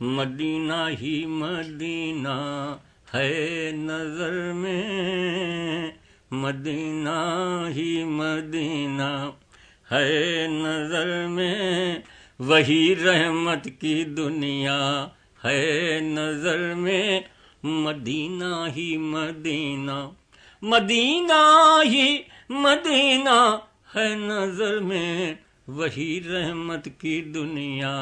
مدینہ ہی مدینہ ہے نظر میں، مدینہ ہی مدینہ ہے نظر میں، وہی رحمت کی دنیا ہے نظر میں، مدینہ ہی مدینہ، مدینہ ہی مدینہ ہے نظر میں، وہی رحمت کی دنیا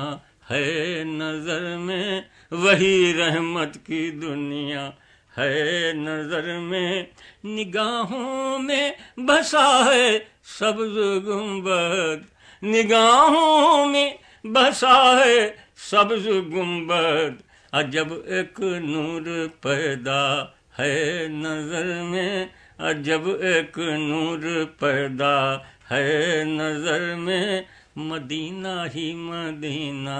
ہے نظر میں، وہی رحمت کی دنیا ہے نظر میں، نگاہوں میں بسا ہے سبز گنبد، نگاہوں میں بسا ہے سبز گنبد، عجب ایک نور پیدا ہے نظر میں، عجب ایک نور پیدا ہے نظر میں، مدینہ ہی مدینہ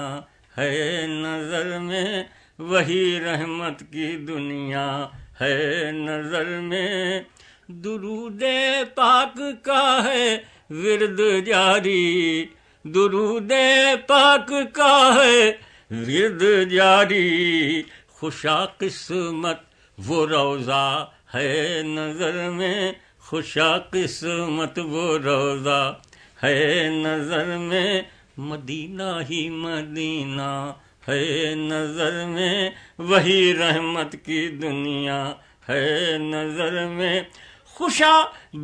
ہے نظر میں، وہی رحمت کی دنیا ہے نظر میں، درود پاک کا ہے ورد جاری، درود پاک کا ہے ورد جاری، خوشا قسمت وہ روضہ ہے نظر میں، خوشا قسمت وہ روضہ ہے نظر میں، مدینہ ہی مدینہ ہے نظر میں، وہی رحمت کی دنیا ہے نظر میں، خوشا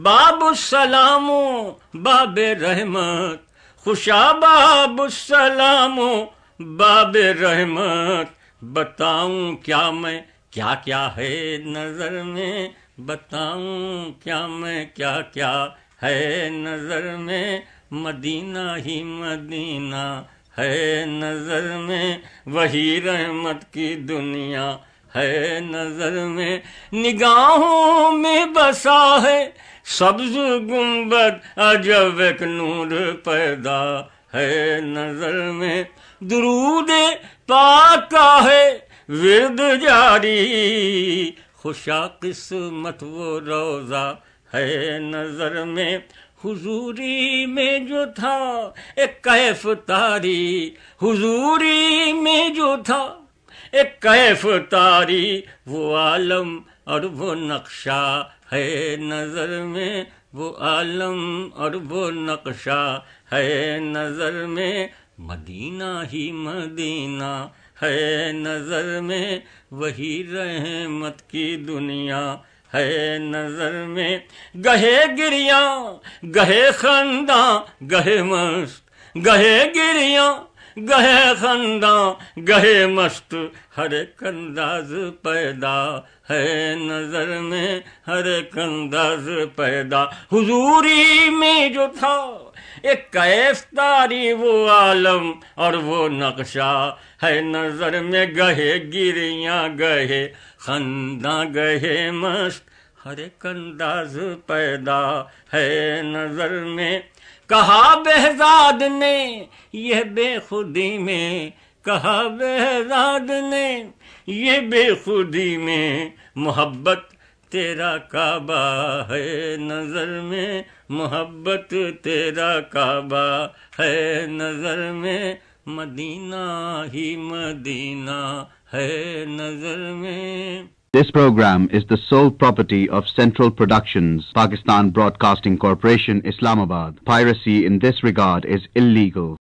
باب السلام باب رحمت، خوشا باب السلام باب رحمت، بتاؤں کیا میں کیا کیا ہے نظر میں، بتاؤں کیا میں کیا کیا ہے نظر میں، مدینہ ہی مدینہ ہے نظر میں، وہی رحمت کی دنیا ہے نظر میں، نگاہوں میں بسا ہے سبز گنبد، عجب ایک نور پیدا ہے نظر میں، درود پاک کا ہے ورد جاری، خوشا قسمت وہ روضہ ہے نظر میں، حضوری میں جو تھا ایک کیف طاری، حضوری میں جو تھا ایک کیف طاری، وہ عالم اور وہ نقشہ ہے نظر میں، وہ عالم اور وہ نقشہ ہے نظر میں، مدینہ ہی مدینہ ہے نظر میں، وہی رحمت کی دنیا ہے نظر میں، گہے گریاں گہے خنداں گہے مست، گہے گریاں گہے خنداں گہے مست، ہر ایک انداز پیدا ہے نظر میں، ہر ایک انداز پیدا، حضوری میں جو تھا ایک کیف طاری، وہ عالم اور وہ نقشہ ہے نظر میں، گہے گریاں گہے خنداں گہے مست، ہر ایک انداز پیدا ہے نظر میں، کہا بہزاد نے یہ بے خودی میں، کہا بہزاد نے یہ بے خودی میں، محبت تیرا کعبہ ہے نظر میں، محبت تیرا کعبہ ہے نظر میں، مدینہ ہی مدینہ ہے نظر میں۔ This program is the sole property of Central Productions, Pakistan Broadcasting Corporation, Islamabad. Piracy in this regard is illegal.